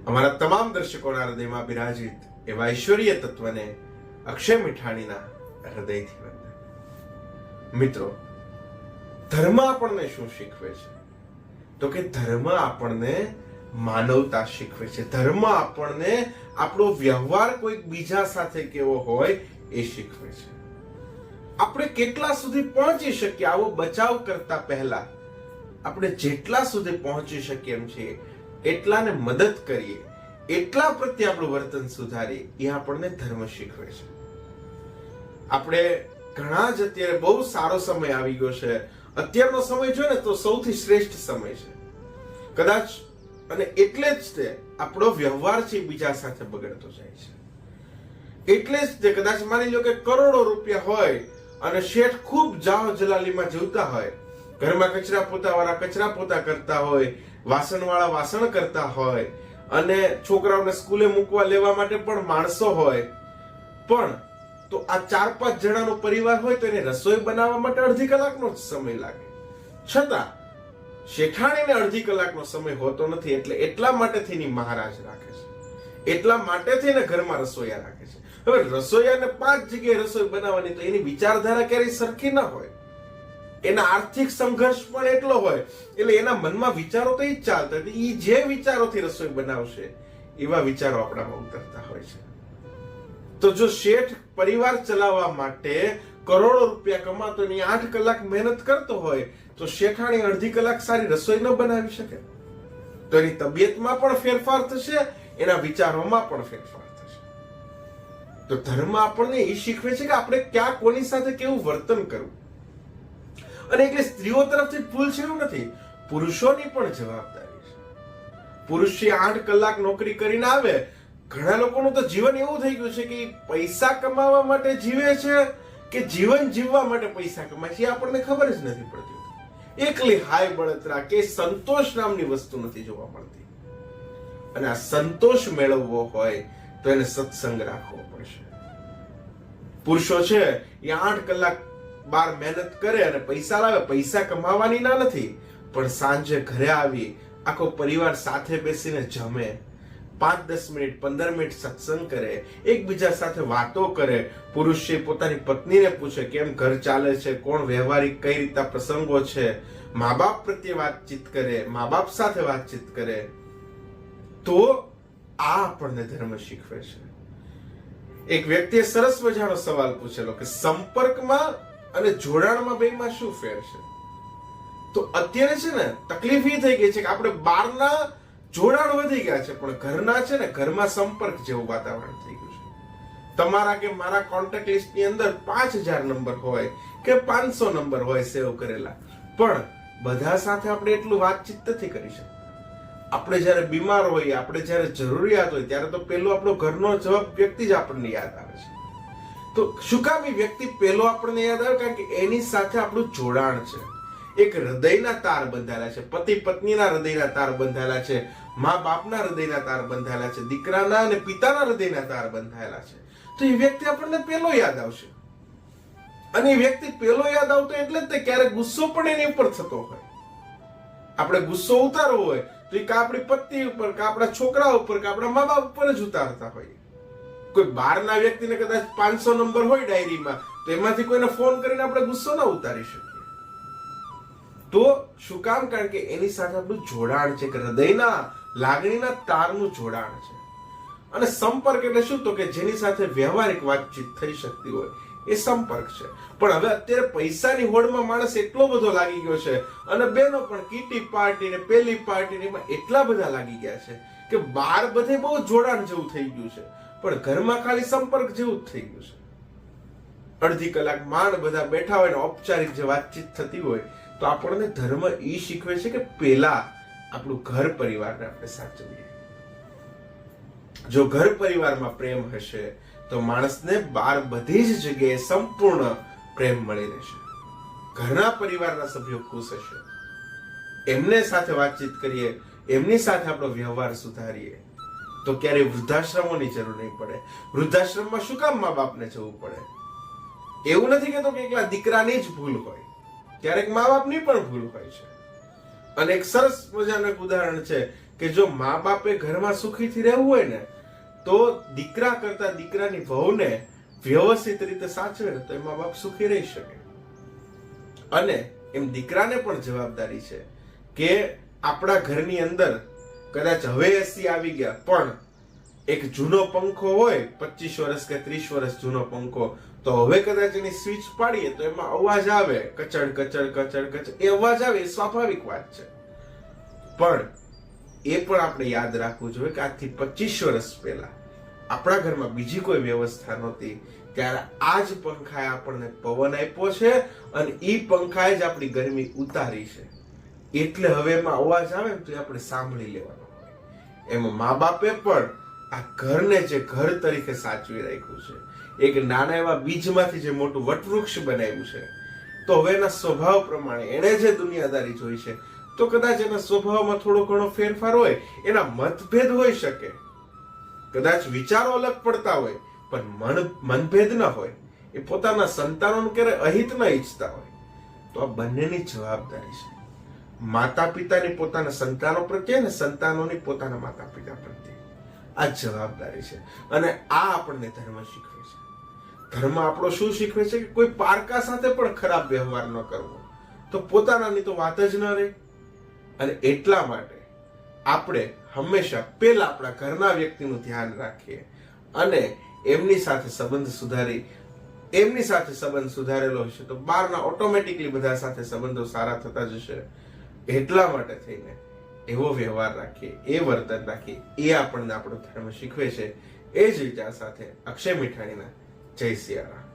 અમારા તમામ દર્શકોના હૃદયમાં બિરાજિત એવા ઐશ્વર્ય તત્વને અક્ષય મીઠાણીના હૃદયથી વંદન। મિત્રો, ધર્મ આપણને શું શીખવે છે? તો કે ધર્મ આપણને માનવતા શીખવે છે। ધર્મ આપણને આપણો વ્યવહાર કોઈક બીજા સાથે કેવો હોય એ શીખવે છે। આપણે કેટલા સુધી પહોંચી શકીએ આવો બચાવ કરતા પહેલા આપણે જેટલા સુધી પહોંચી શકીએ એમ છીએ એટલાને મદદ કરીએ, એટલા પ્રત્યે આપણું વર્તન સુધારીએ, એ આપણને ધર્મ શીખવે છે। આપણે ઘણા જ અત્યારે બહુ સારો સમય આવી ગયો છે। અત્યારનો સમય જોઈએ ને તો સૌથી શ્રેષ્ઠ સમય છે કદાચ, અને એટલે જ તે આપણો વ્યવહાર છે બીજા સાથે બગડતો જાય છે। એટલે જ તે કદાચ માની લો કે કરોડો રૂપિયા હોય અને શેઠ ખૂબ જાહ જલાલીમાં જીવતા હોય, ઘરમાં કચરા પોતા વાળા કચરા પોતા કરતા હોય, વાસણ વાળા વાસણ કરતા હોય, અને છોકરાઓને સ્કૂલે મૂકવા લેવા માટે પણ માણસો હોય, પણ તો આ 4-5 જણાનો પરિવાર હોય તો એને રસોઈ બનાવવા માટે અડધી કલાકનો જ સમય લાગે, છતાં શેઠાણીને અડધી કલાકનો સમય હોતો નથી। એટલે એટલા માટે થઈને મહારાજ રાખે છે, એટલા માટે થઈને ઘરમાં રસોઈયા રાખે છે। હવે રસોઈયાને 5 જગ્યાએ રસોઈ બનાવવાની તો એની વિચારધારા ક્યારેય સરખી ના હોય, એના આર્થિક સંઘર્ષ પણ એટલો હોય, એટલે એના મનમાં વિચારો તો એ જ ચાલતા, એ જે વિચારોથી રસોઈ બનાવશે એવા વિચારો આપણામાં ઉતરતા હોય છે। તો જો શેઠ પરિવાર ચલાવવા માટે કરોડો રૂપિયા કમાતો એની 8 કલાક મહેનત કરતો હોય તો શેઠાણી અડધી કલાક સારી રસોઈ ન બનાવી શકે, તો એની તબિયતમાં પણ ફેરફાર થશે, એના વિચારોમાં પણ ફેરફાર થશે। તો ધર્મ આપણને એ શીખવે છે કે આપણે ક્યાં કોની સાથે કેવું વર્તન કરવું, અને એટલે સ્ત્રીઓ તરફથી ભૂલ છે એવું નથી, પુરુષોની પણ જવાબદારી છે। પુરુષ 8 કલાક નોકરી કરીને આવે, ઘણા લોકોનું તો જીવન એવું થઈ ગયું છે કે પૈસા કમાવા માટે જીવે છે કે જીવન જીવવા માટે પૈસા કમાય છે એ આપણને ખબર જ નથી પડતી। એકલી હાય બળતરા કે સંતોષ નામની વસ્તુ નથી જોવા મળતી, અને આ સંતોષ મેળવવો હોય તો એને સત્સંગ રાખવો પડશે। પુરુષો છે એ 8 કલાક બાર મહેનત કરે અને પૈસા લાવે, પૈસા કમાવાની ના નથી, પણ સાંજે ઘરે આવી આખો પરિવાર સાથે બેસીને જમે, 5-10 મિનિટ 15 મિનિટ સત્સંગ કરે, એકબીજા સાથે વાતો કરે, પુરુષ છે પોતાની પત્નીને પૂછે કેમ ઘર ચાલે છે, કોણ વ્યવહારિક કઈ રીતના પ્રસંગો છે, મા બાપ પ્રત્યે વાતચીત કરે, મા બાપ સાથે વાતચીત કરે, તો આ આપણને ધર્મ શીખવે છે। એક વ્યક્તિએ સરસ મજાનો સવાલ પૂછેલો કે સંપર્કમાં અને જોડાણમાં બેમાં શું ફેર છે? તો અત્યારે છે ને તકલીફ એ થઈ ગઈ છે કે આપણે બહારના જોડાણ વધી ગયા છે, પણ ઘરના છે ને ઘરમાં સંપર્ક જેવું વાતાવરણ થઈ ગયું છે। તમારા કે મારા કોન્ટેક્ટ લિસ્ટ ની અંદર 5000 નંબર હોય કે 500 નંબર હોય સેવ કરેલા, પણ બધા સાથે આપણે એટલું વાતચીત નથી કરી શકતા। આપણે જયારે બીમાર હોઈએ, આપણે જયારે જરૂરિયાત હોય ત્યારે તો પેલો આપણો ઘરનો જવાબ વ્યક્તિ જ આપણને યાદ આવે છે। તો શું કામ એ વ્યક્તિ પેલો આપણને યાદ આવે? કારણ કે એની સાથે આપણું જોડાણ છે, એક હૃદયના તાર બંધાયેલા છે, પતિ પત્નીના હૃદયના તાર બંધાયેલા છે, મા બાપના હૃદયના તાર બંધાયેલા છે, દીકરાના અને પિતાના હૃદયના તાર બંધાયેલા છે। તો એ વ્યક્તિ આપણને પેલો યાદ આવશે, અને એ વ્યક્તિ પેલો યાદ આવતો એટલે જ તે ક્યારેક ગુસ્સો પણ એની ઉપર થતો હોય, આપણે ગુસ્સો ઉતારવો હોય તો એ કા આપણી પત્ની ઉપર, કા આપણા છોકરા ઉપર, કા આપણા મા બાપ ઉપર જ ઉતારતા હોય। કોઈ બહારના વ્યક્તિને કદાચ 500 નંબર હોય ડાયરીમાં, તો એમાંથી કોઈને ફોન કરીને આપણે ગુસ્સો ના ઉતારી શકીએ। તો શું કામ? કારણ કે એની સાથે આપણું જોડાણ છે, કે હૃદયના લાગણીના તારનું જોડાણ છે। અને સંપર્ક એટલે શું? તો કે જેની સાથે વ્યવહારિક વાતચીત થઈ શકતી હોય એ સંપર્ક છે। પણ હવે અત્યારે પૈસાની હોડમાં માણસ એટલો બધો લાગી ગયો છે, અને બેનો પણ કીટી પાર્ટી ને પેલી પાર્ટી ને એમાં એટલા બધા લાગી ગયા છે કે બહાર બધે બહુ જોડાણ જેવું થઈ ગયું છે, પણ ઘરમાં ખાલી સંપર્ક જેવું જ થઈ ગયું છે। અડધી કલાક માંડ બધા બેઠા હોય ને ઔપચારિક જે વાતચીત થતી હોય, તો આપણને ધર્મ એ શીખવે છે કે પેલા આપણું ઘર પરિવારને આપણે સાચવીએ। જો ઘર પરિવારમાં પ્રેમ હશે તો માણસને બહાર બધી જ જગ્યાએ સંપૂર્ણ પ્રેમ મળી રહેશે। ઘરના પરિવારના સભ્યો ખુશ હશે, એમને સાથે વાતચીત કરીએ, એમની સાથે આપણો વ્યવહાર સુધારીએ, તો ક્યારેય વૃદ્ધાશ્રમોની જરૂર નહીં પડે। વૃદ્ધાશ્રમમાં શું કામ મા બાપને જવું પડે? એવું નથી કહેતો કે એકલા દીકરાની જ ભૂલ હોય, ક્યારેક મા બાપની પણ ભૂલ હોય છે। અને એક સરસ મજાનું એક ઉદાહરણ છે કે જો મા બાપે ઘરમાં સુખીથી રહેવું હોય ને તો દીકરા કરતા દીકરાની વહુને વ્યવસ્થિત રીતે સાચવે ને તો એ મા બાપ સુખી રહી શકે. અને એમ દીકરાને પણ જવાબદારી છે કે આપણા ઘરની અંદર કદાચ હવે એસી આવી ગયા પણ એક જૂનો પંખો હોય 25 વર્ષ કે 30 વર્ષ જૂનો પંખો, તો હવે કદાચ એની સ્વિચ પાડીએ તો એમાં અવાજ આવે, કચડ કચડ કચડ કચડ એ અવાજ આવે, એ સ્વાભાવિક વાત છે. પણ એ પણ આપણે યાદ રાખવું જોઈએ કે આજથી 25 વર્ષ પહેલા આપણા ઘરમાં બીજી કોઈ વ્યવસ્થા નહોતી, ત્યારે આ જ પંખાએ આપણને પવન આપ્યો છે અને એ પંખાએ જ આપણી ગરમી ઉતારી છે. એટલે હવે એમાં અવાજ આવે ને તો એ આપણે સાંભળી લેવાનો હોય. એમાં મા બાપે પણ આ ઘરને જે ઘર તરીકે સાચવી રાખ્યું છે, એક નાના એવા બીજમાંથી જે મોટું વટવૃક્ષ બનાવ્યું છે, તો હવે એના સ્વભાવ પ્રમાણે એને જે દુનિયાદારી જોઈ છે, તો કદાચ એના સ્વભાવમાં થોડો ઘણો ફેરફાર હોય, એના મતભેદ હોઈ શકે, કદાચ વિચારો અલગ પડતા હોય, પણ મનભેદ ન હોય, એ પોતાના સંતાનોનું ક્યારે અહિત ન ઈચ્છતા હોય, તો આ બંનેની જવાબદારી છે. માતા પિતાની પોતાના સંતાનો પ્રત્યે અને સંતાનોની પોતાના માતા પિતા પ્રત્યે આ જવાબદારી છે. અને આ આપણને ધર્મ શીખવે છે. ધર્મ આપણો શું શીખવે છે કે કોઈ પારકા સાથે પણ ખરાબ વ્યવહાર ન કરવો, તો પોતાનાની તો વાત જ ન રહે. અને એટલા માટે આપણે હંમેશા પહેલા આપણા ઘરના વ્યક્તિનું ધ્યાન રાખીએ અને એમની સાથે સંબંધ સુધારેલો હશે તો બહારના ઓટોમેટિકલી બધા સાથે સંબંધો સારા થતા જશે. એટલા માટે થઈને એવો વ્યવહાર રાખીએ, એ વર્તન રાખીએ, એ આપણને આપણો ધર્મ શીખવે છે. એ જ વિચાર સાથે અક્ષય મીઠાણીના જય સિયારામ.